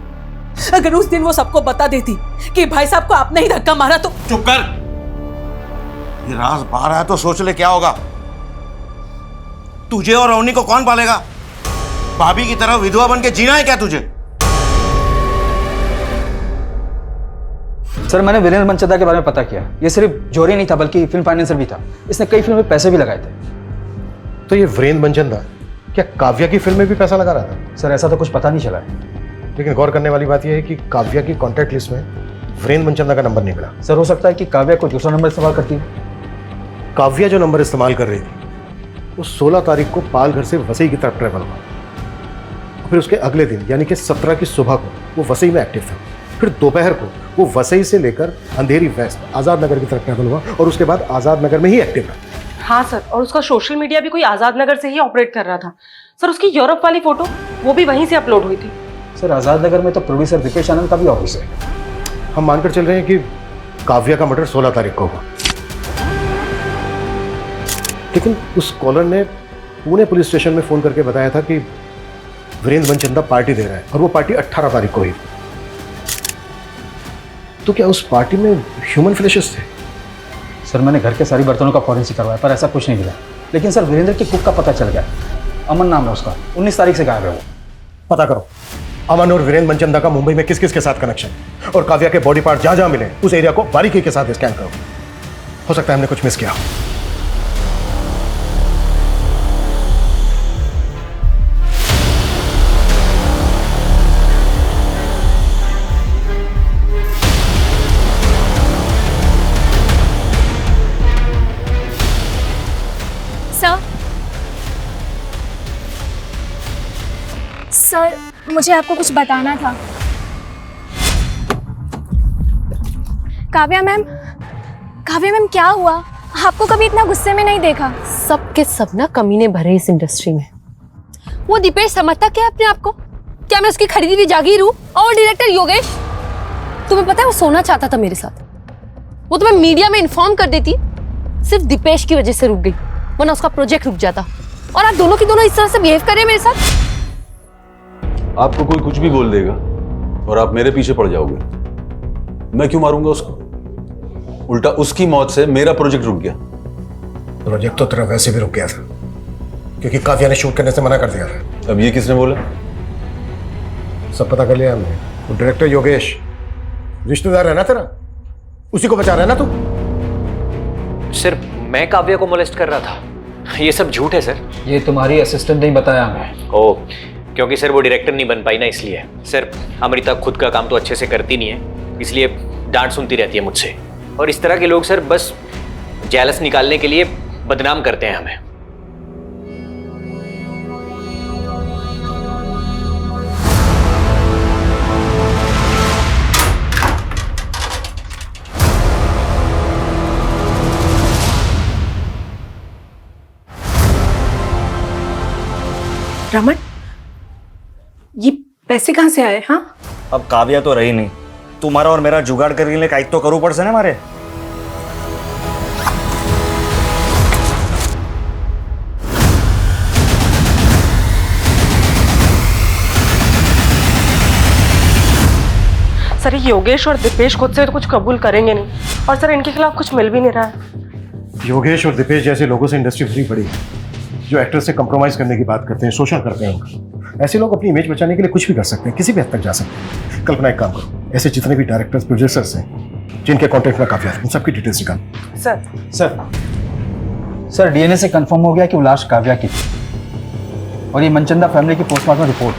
अगर उस दिन वो सबको बता देती कि भाई साहब को आपने ही धक्का मारा तो। चुप कर, ये राज बाहर आया तो सोच ले क्या होगा। तुझे और अवनी को कौन पालेगा? भाभी की तरह विधवा बन के जीना है क्या तुझे? सर मैंने वीरेंद्र मनचंदा के बारे में पता किया। ये सिर्फ जोरी नहीं था बल्कि फिल्म फाइनेंसर भी था। इसने कई फिल्मों में पैसे भी लगाए थे। तो ये वीरेंद्र मनचंदा क्या काव्या की फिल्म में भी पैसा लगा रहा था? सर ऐसा तो कुछ पता नहीं चला है। लेकिन गौर करने वाली बात यह है कि काव्या की कॉन्टैक्ट लिस्ट में वीरेंद्र मनचंदा का नंबर नहीं मिला। सर हो सकता है कि काव्या कोई दूसरा नंबर इस्तेमाल करती है। काव्या जो नंबर इस्तेमाल कर रही थी वो 16 तारीख को पालघर से वसई की तरफ ट्रेवल हुआ। फिर उसके अगले दिन यानी कि 17 की सुबह को वो वसई में एक्टिव था। फिर दोपहर को वो वसई से लेकर अंधेरी वेस्ट आजाद नगर की तरफ ट्रेवल हुआ और उसके बाद आजाद नगर में ही एक्टिव रहा। हाँ सर, और उसका सोशल मीडिया भी कोई आजाद नगर से ही ऑपरेट कर रहा था। सर उसकी यूरोप वाली फोटो वो भी वहीं से अपलोड हुई थी। सर आजाद नगर में तो प्रोड्यूसर दीपेश आनंद का भी ऑफिस है। हम मानकर चल रहे हैं कि काव्या का मर्डर 16 तारीख को हुआ, लेकिन उस कॉलर ने पुणे पुलिस स्टेशन में फोन करके बताया था कि वीरेंद्र मनचंदा पार्टी दे रहा है और वो पार्टी 18 तारीख को हुई। तो क्या उस पार्टी में ह्यूमन फ्लैशेस थे? सर मैंने घर के सारी बर्तनों का फॉरेंसिक करवाया पर ऐसा कुछ नहीं मिला। लेकिन सर वीरेंद्र की कुक का पता चल गया। अमन नाम है उसका, 19 तारीख से गायब है वो। पता करो अमन और वीरेंद्र मनचंदा का मुंबई में किस किस के साथ कनेक्शन, और काव्या के बॉडी पार्ट जहां जहां मिले उस एरिया को बारीकी के साथ स्कैन करो। हो सकता है हमने कुछ मिस किया। सर मुझे आपको कुछ बताना था। काव्या मैम क्या हुआ? आपको कभी इतना गुस्से में नहीं देखा। सब के सब ना कमीने भरे इस इंडस्ट्री में। वो दीपेश समझता क्या है अपने आप को? क्या मैं उसकी खरीदी हुई जागीर हूँ? और डायरेक्टर योगेश, तुम्हें पता है वो सोना चाहता था मेरे साथ। वो तो मैं मीडिया में इन्फॉर्म कर देती, सिर्फ दीपेश की वजह से रुक गई, वरना उसका प्रोजेक्ट रुक जाता। और आप दोनों की दोनों इस तरह से बिहेव कर रहे हैं मेरे साथ। आपको कोई कुछ भी बोल देगा और आप मेरे पीछे पड़ जाओगे। मैं क्यों मारूंगा उसको? उल्टा उसकी मौत से मेरा प्रोजेक्ट रुक गया। प्रोजेक्ट तो तेरा वैसे भी रुक गया था क्योंकि काव्या ने शूट करने से मना कर दिया था। अब ये किसने बोला? सब पता कर लिया हमने। वो डायरेक्टर योगेश रिश्तेदार है ना तेरा, उसी को बचा रहा है ना तू? सर मैं काव्या को मोलेस्ट कर रहा था, ये सब झूठ है सर। ये तुम्हारी असिस्टेंट ने बताया हमें। ओ, क्योंकि सर वो डायरेक्टर नहीं बन पाई ना, इसलिए। सर अमृता खुद का काम तो अच्छे से करती नहीं है, इसलिए डांट सुनती रहती है मुझसे। और इस तरह के लोग सर बस जेलस निकालने के लिए बदनाम करते हैं हमें। रमन, ये पैसे कहाँ से आए? हाँ, अब काव्या तो रही नहीं, तुम्हारा और मेरा जुगाड़ करने के लिए काइक तो करूँ पड़से ना हमारे। सर ये योगेश और दीपेश खुद से तो कुछ कबूल करेंगे नहीं, और सर इनके खिलाफ कुछ मिल भी नहीं रहा है। योगेश और दीपेश जैसे लोगों से इंडस्ट्री भरी पड़ी है, जो एक्टर से कंप्रोमाइज करने की बात करते हैं, शोषण करते हैं उनका। ऐसे लोग अपनी इमेज बचाने के लिए कुछ भी कर सकते हैं, किसी भी हद तक जा सकते हैं। कल्पना एक काम करो, ऐसे जितने भी डायरेक्टर्स प्रोड्यूसर्स हैं जिनके कॉन्टेक्ट में काव्या है, उन सबकी डिटेल्स निकाल। सर डीएनए से कंफर्म हो गया कि वो लाश काव्या की थी। और ये मनचंदा फैमिली की पोस्टमार्टम रिपोर्ट,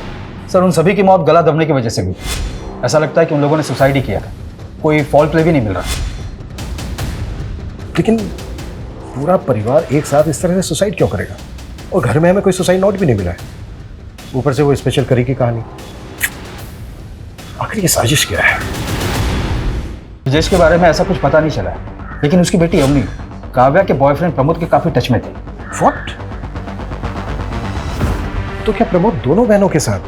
सर उन सभी की मौत गला दबने की वजह से हुई। ऐसा लगता है कि उन लोगों ने सुसाइड ही किया था, कोई फॉल्ट प्ले भी नहीं मिल रहा। लेकिन पूरा परिवार एक साथ इस तरह से सुसाइड क्यों करेगा? और घर में हमें कोई सुसाइड नोट भी नहीं मिला है, ऊपर से वो स्पेशल करी की कहानी। आखिर ये साजिश क्या है? ब्रजेश के बारे में ऐसा कुछ पता नहीं चला है, लेकिन उसकी बेटी अवनी काव्या के बॉयफ्रेंड प्रमोद के काफी टच में थी। व्हाट? तो क्या प्रमोद दोनों बहनों के साथ?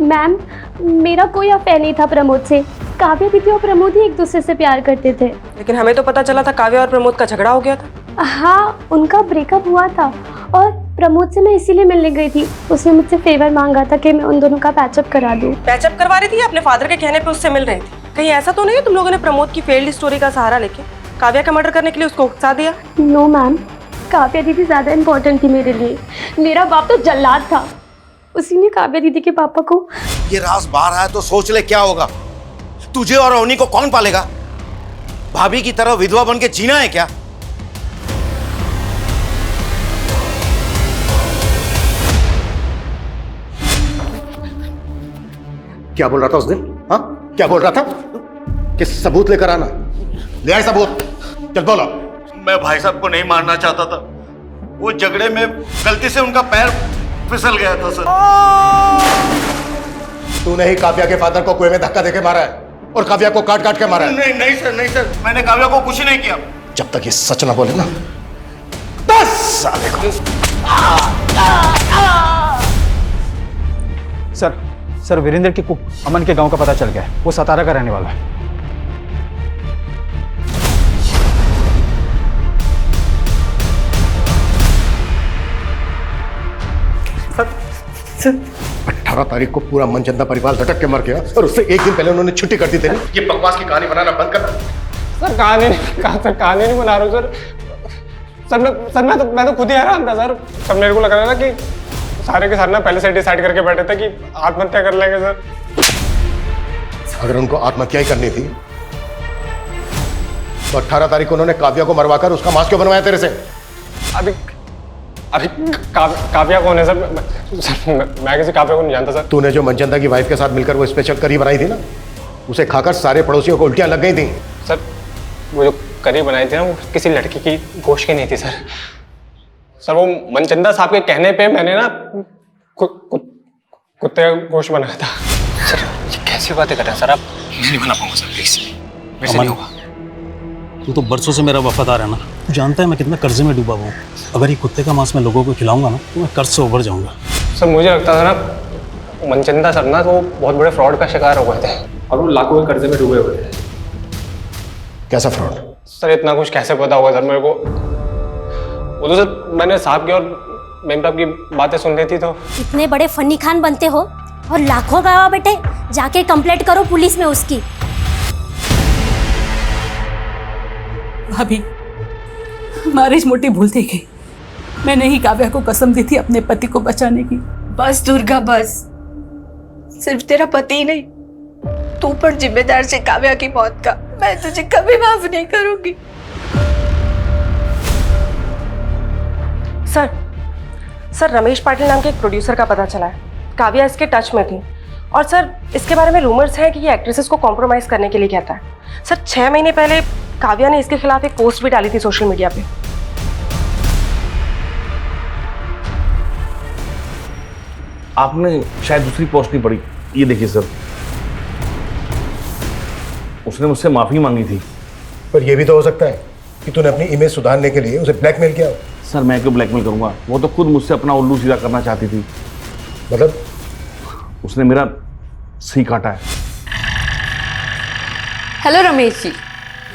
मैम, मेरा कोई अफेयर नहीं था प्रमोद से। काव्या दीदी और प्रमोद ही एक दूसरे से प्यार करते थे। लेकिन हमें तो पता चला था काव्या और प्रमोद का झगड़ा हो गया था। हाँ, उनका ब्रेकअप हुआ था और प्रमोद से मैं इसीलिए मिलने गई थी। उसने मुझसे फेवर मांगा था कि मैं उन दोनों का पैचअप करा दूं। पैचअप करवा रही थी, अपने फादर के कहने पे उससे मिल रही थी। कहीं ऐसा तो नहीं है तुम लोगों ने प्रमोद की फेल्ड स्टोरी का सहारा लेके काव्या का मर्डर करने के लिए उसको उकसा दिया? नो मैम, काव्या दीदी ज्यादा इम्पोर्टेंट थी मेरे लिए। मेरा बाप तो जल्लाद था, उसी ने काव्या दीदी के पापा को। ये राज बाहर आया तो सोच ले क्या होगा। तुझे और अवनी को कौन पालेगा? भाभी की तरह विधवा बन के जीना है क्या? क्या बोल रहा था उस दिन? हाँ, क्या बोल रहा था? कि सबूत लेकर आना। ले आए सबूत, चल बोलो। मैं भाई साहब को नहीं मारना चाहता था, वो झगड़े में गलती से उनका पैर फिसल गया था सर। तूने ही काव्या के फादर को कुएं में धक्का देके मारा है और काव्या को काट काट के मारा है। नहीं नहीं सर, नहीं सर, मैंने काव्या को कुछ नहीं किया। जब तक ये सच ना बोले ना, बस साले को। सर वीरेंद्र की कुक अमन के गांव का पता चल गया है। वो सतारा का रहने वाला है। सर 18 तारीख को पूरा मनचंदा परिवार लटक के मर गया और उससे एक दिन पहले उन्होंने छुट्टी कर दी थी। ये बकवास की कहानी बनाना बंद कर। सर कहानी नहीं बना रहा हूँ सर। मैं तो खुद ही हैरान था सर। सब मेरे को लग रहा था कि सारे के सारे ना पहले से डिसाइड करके बैठे थे कि आत्महत्या कर लेंगे सर। अगर उनको आत्महत्या ही करनी थी तो 18 तारीख को उन्होंने काव्या को मरवाकर उसका मांस क्यों बनवाया तेरे से? अभी काव्या कौन है सर? मैं किसी काव्या को नहीं जानता सर। तूने जो मनचंदा की वाइफ के साथ मिलकर वो स्पेशल करी बनाई थी ना, उसे खाकर सारे पड़ोसियों को उल्टियां लग गई थी। सर वो जो करी बनाई थी ना, वो किसी लड़की की गोश्त की नहीं थी सर। सर वो मनचंदा साहब के कहने पे मैंने ना कुत्ते का गोश्त बनाया था। सर ये कैसी बातें कर रहे हैं सर आप? मैं नहीं बना पाऊंगा सर, प्लीज मेरे से नहीं होगा। तू तो बरसों से मेरा वफादार है ना, तू जानता है मैं कितना कर्जे में डूबा हुआ हूँ। अगर ये कुत्ते का मांस मैं लोगों को खिलाऊंगा ना तो मैं कर्ज से उभर जाऊंगा। सर मुझे लगता था ना मनचंदा सर ना तो वो बहुत बड़े फ्रॉड का शिकार हो गए थे और वो लाखों के कर्जे में डूबे हुए थे। कैसा फ्रॉड? सर इतना कुछ कैसे पता होगा सर मेरे को? वो तो सर मैंने साहब की और मेम साहब की बातें सुन ली थी तो। इतने बड़े फन्नी खान बनते हो और लाखों गवा बेटे, जाके कंप्लेंट करो पुलिस में उसकी। भाभी, हमारी इस मोटी भूल थी गई। मैंने ही काव्या को कसम दी थी अपने पति को बचाने की। बस दुर्गा बस, सिर्फ तेरा पति ही नहीं, तू पर जिम्मेदार से काव्या की मौत का। मैं तुझे कभी माफ नहीं करूंगी। सर रमेश पाटिल नाम के एक प्रोड्यूसर का पता चला है, काव्या इसके टच में थी। और सर इसके बारे में रूमर्स हैं कि ये एक्ट्रेसेस को कॉम्प्रोमाइज करने के लिए कहता है। सर 6 महीने पहले काव्या ने इसके खिलाफ एक पोस्ट भी डाली थी सोशल मीडिया पे। आपने शायद दूसरी पोस्ट नहीं पढ़ी, ये देखिए सर, उसने मुझसे माफी मांगी थी। पर यह भी तो हो सकता है कि तूने अपनी इमेज सुधारने के लिए उसे ब्लैकमेल किया हो। सर मैं क्यों ब्लैकमेल करूंगा, वो तो खुद मुझसे अपना उल्लू सीधा करना चाहती थी। मतलब? उसने मेरा सी काटा है। हेलो रमेश जी,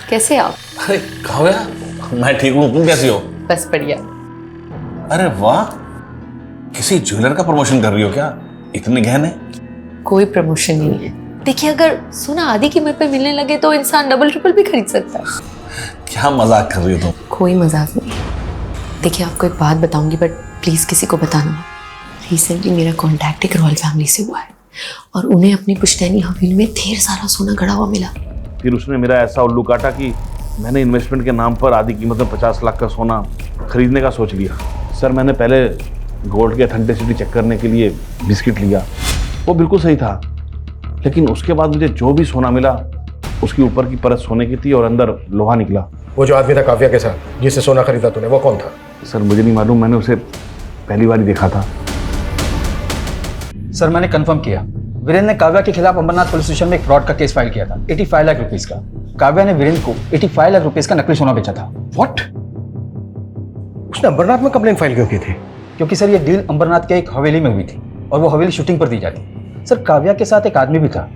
कैसे आप? अरे काव्या, मैं ठीक हूँ, तुम कैसी हो? बस बढ़िया। अरे वाह, किसी ज्वेलर का प्रमोशन कर रही हो क्या? इतने गहने? कोई प्रमोशन नहीं है। देखिए, अगर सोना आधी कीमत पे मिलने लगे तो इंसान डबल ट्रिपल भी खरीद सकता है। क्या मजाक कर रही हो तुम? कोई मजाक नहीं। देखिए, आपको एक बात बताऊंगी, बट प्लीज किसी को बताना मत। रिसेंटली मेरा कॉन्टैक्ट एक रॉयल फैमिली से हुआ है और उन्हें अपनी पुश्तैनी हवेली में ढेर सारा सोना गड़ा हुआ मिला। फिर उसने मेरा ऐसा उल्लू काटा कि मैंने इन्वेस्टमेंट के नाम पर आधी कीमत में 50 लाख का सोना खरीदने का सोच लिया। सर मैंने पहले गोल्ड की ऑथेंटिसिटी चेक करने के लिए बिस्किट लिया, वो बिल्कुल सही था, लेकिन उसके बाद मुझे जो भी सोना मिला उसकी ऊपर की परत सोने की थी और अंदर लोहा निकला। वो जो आदमी था काव्या के साथ जिससे सोना खरीदा तूने, वो कौन था? सर मुझे नहीं मालूम, मैंने उसे पहली बार ही देखा था। सर मैंने कंफर्म किया, वीरेंद्र ने काव्या के खिलाफ अंबरनाथ पुलिस स्टेशन में एक फ्रॉड का केस फाइल किया था 85 लाख रुपीस का। काव्या ने वीरेंद्र को 85 लाख रुपीस का नकली सोना बेचा था। व्हाट? उसने अंबरनाथ में कंप्लेंट फाइल क्यों की थी? क्योंकि सर ये डील अंबरनाथ के एक हवेली में हुई थी और वो हवेली शूटिंग पर दी जाती। सर काव्या के साथ एक आदमी भी था,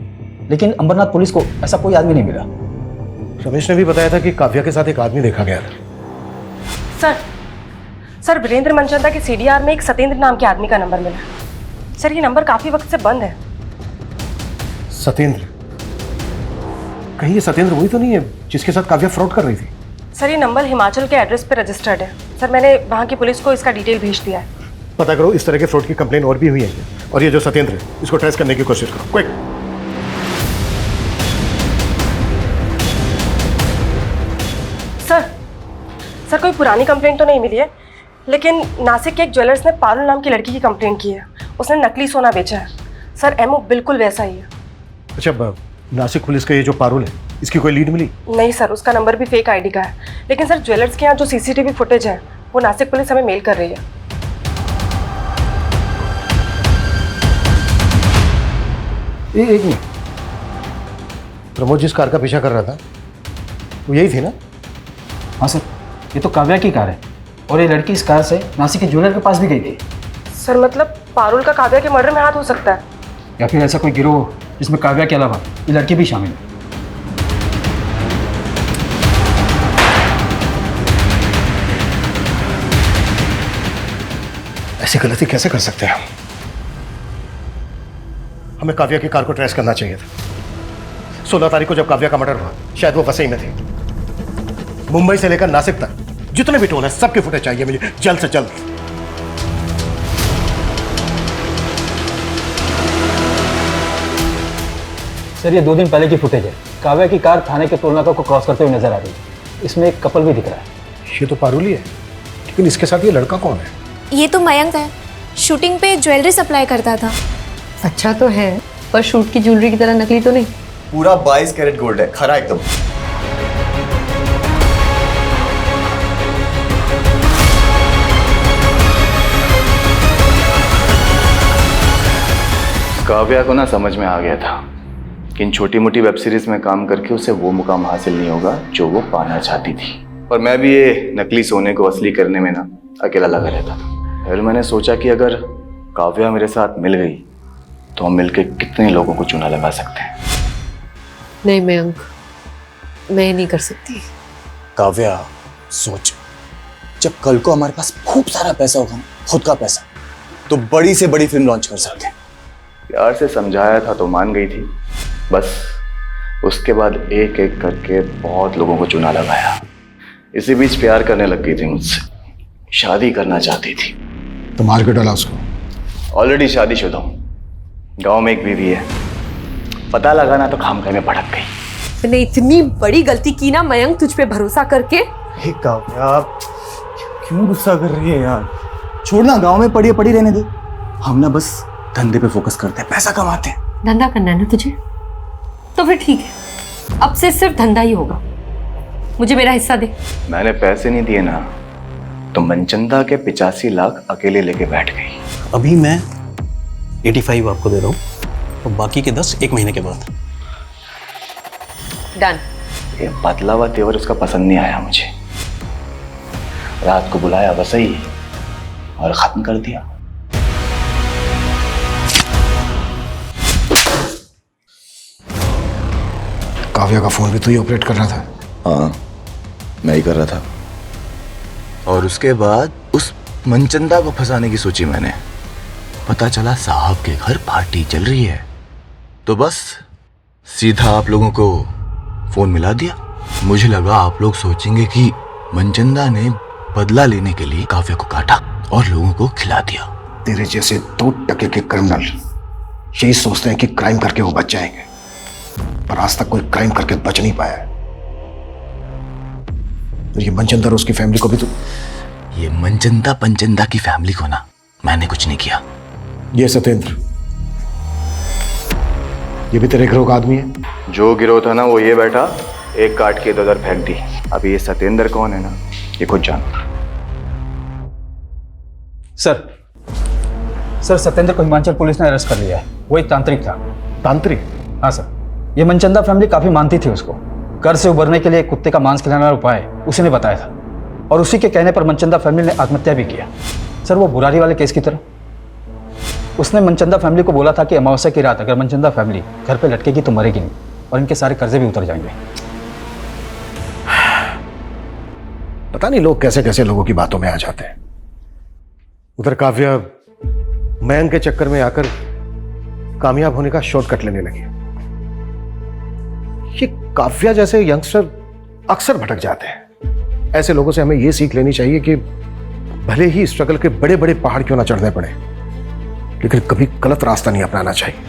लेकिन अंबरनाथ पुलिस को ऐसा कोई आदमी नहीं मिला। रमेश ने भी बताया था कि काव्या के साथ एक आदमी देखा गया था। सर वीरेंद्र मनचंदा के सीडीआर में एक सतेंद्र नाम के आदमी का नंबर मिला। सर ये नंबर काफी वक्त से बंद है। सतेंद्र? कहीं ये सतेंद्र वही तो नहीं है जिसके साथ काव्या फ्रॉड कर रही थी? सर ये नंबर हिमाचल के एड्रेस पे रजिस्टर्ड है। सर मैंने वहाँ की पुलिस को इसका डिटेल भेज दिया है। पता करो इस तरह के फ्रॉड की कंप्लेन और भी हुई है, और ये जो सतेंद्र है इसको ट्रेस करने की कोशिश करो, क्विक। सर कोई पुरानी कंप्लेंट तो नहीं मिली है, लेकिन नासिक के एक ज्वेलर्स ने पारुल नाम की लड़की की कंप्लेंट की है। उसने नकली सोना बेचा है। सर एमओ बिल्कुल वैसा ही है। अच्छा, नासिक पुलिस का ये जो पारुल है, इसकी कोई लीड मिली? नहीं सर, उसका नंबर भी फेक आईडी का है। लेकिन सर ज्वेलर्स के यहाँ जो सीसीटीवी फुटेज है वो नासिक पुलिस हमें मेल कर रही है। एक मिनट, प्रमोद जिस कार का पीछा कर रहा था वो यही थी ना? हाँ सर, ये तो काव्या की कार है और ये लड़की इस कार से नासिक के ज्वेलर के पास भी गई थी। सर मतलब पारुल का काव्या के मर्डर में हाथ हो सकता है, या फिर ऐसा कोई गिरोह जिसमें काव्या के अलावा ये लड़की भी शामिल है। ऐसी गलती कैसे कर सकते हैं हम? हमें काव्या की कार को ट्रेस करना चाहिए था। 16 तारीख को जब काव्या का मर्डर हुआ शायद वो वसई में थी। मुंबई से लेकर नासिक तक जितने भी टोल है सबके फुटेज चाहिए मुझे जल्द से जल्द। सर ये 2 दिन पहले की फुटेज है। काव्या की कार थाने के टोल नाका को क्रॉस करते हुए नजर आ रही है। इसमें एक कपल भी दिख रहा है। ये तो पारुली है, लेकिन इसके साथ ये लड़का कौन है? ये तो मयंक है, शूटिंग पे ज्वेलरी सप्लाई करता था। अच्छा तो है, पर शूट की ज्वेलरी की तरह नकली तो नहीं। पूरा 22 कैरेट गोल्ड है, खरा एकदम। काव्या को ना समझ में आ गया था कि इन छोटी मोटी वेब सीरीज में काम करके उसे वो मुकाम हासिल नहीं होगा जो वो पाना चाहती थी। और मैं भी ये नकली सोने को असली करने में ना अकेला लगा रहता था। फिर मैंने सोचा कि अगर काव्या मेरे साथ मिल गई तो हम मिलके कितने लोगों को चूना लगा सकते हैं। नहीं मयंक, मैं नहीं कर सकती। काव्या सोच, जब कल को हमारे पास खूब सारा पैसा होगा ना, खुद का पैसा, तो बड़ी से बड़ी फिल्म लॉन्च कर सकते हैं। प्यार से समझाया था तो मान गई थी, बस उसके बाद एक एक करके बहुत लोगों को चूना लगाया। इसी बीच प्यार करने लग गई थी मुझसे, शादी करना चाहती थी। तो मार के डाला उसको? ऑलरेडी शादीशुदा हूँ, गांव में एक बीवी है, पता लगाना तो खामखा में भड़क गई। मैंने इतनी बड़ी गलती की ना मयंक, तुझ पे भरोसा करके। हे काव्या, क्यों गुस्सा कर रही है यार? छोड़ना, गांव में पड़ी रहने दे। हम ना बस धंधे पे फोकस करते हैं, पैसा कमाते हैं। धंधा करना है ना तुझे, तो फिर ठीक है, अब से सिर्फ धंधा ही होगा। मुझे मेरा हिस्सा दे। मैंने पैसे नहीं दिए ना तो मनचंदा के 85 लाख अकेले लेके बैठ गई। अभी मैं 85 आपको दे रहा हूँ और बाकी के 10 एक महीने के बाद। डन। ये बदला हुआ तेवर उसका पसंद नहीं आया मुझे। रात को बुलाया वसई और खत्म कर दिया। काव्या का फोन भी तू ही ऑपरेट कर रहा था? हाँ, मैं ही कर रहा था। और उसके बाद उस मनचंदा को फंसाने की सोची मैंने। पता चला साहब के घर पार्टी चल रही है, तो बस सीधा आप लोगों को फोन मिला दिया। मुझे लगा आप लोग सोचेंगे कि मनचंदा ने बदला लेने के लिए काव्या को काटा और लोगों को खिला दिया। तेरे जैसे 2 टके के क्रिमिनल यही सोचते हैं कि क्राइम करके वो बच जाएंगे, पर आज तक कोई क्राइम करके बच नहीं पाया। तो ये मनचंदा और उसकी फैमिली को भी तो। ये मनचंदा पंचंदा की फैमिली को ना मैंने कुछ नहीं किया। ये सत्येंद्र, ये भी तेरे गिरोह का आदमी है? जो गिरोह था ना वो ये बैठा, एक काट के इधर फेंक दी। अभी ये सत्येंद्र कौन है ना, ये खुद जानो। सर सत्येंद्र को हिमाचल पुलिस ने अरेस्ट कर लिया है। वो एक तांत्रिक था। तांत्रिक? हाँ सर, ये मनचंदा फैमिली काफी मानती थी उसको। कर से उबरने के लिए कुत्ते का मांस खिलाने वाला उपाय उसी ने बताया था, और उसी के कहने पर मनचंदा फैमिली ने आत्महत्या भी किया। सर वो बुरारी वाले केस की तरह। उसने मनचंदा फैमिली को बोला था कि अमावस्या की रात अगर मनचंदा फैमिली घर पे लटकेगी तो मरेगी नहीं, और इनके सारे कर्जे भी उतर जाएंगे। पता नहीं लोग कैसे कैसे लोगों की बातों में आ जाते हैं। उधर काव्या मयंक के चक्कर में आकर कामयाब होने का शॉर्टकट लेने लगी। ये काव्या जैसे यंगस्टर अक्सर भटक जाते हैं। ऐसे लोगों से हमें यह सीख लेनी चाहिए कि भले ही स्ट्रगल के बड़े बड़े पहाड़ क्यों ना चढ़ने पड़े, लेकिन कभी गलत रास्ता नहीं अपनाना चाहिए।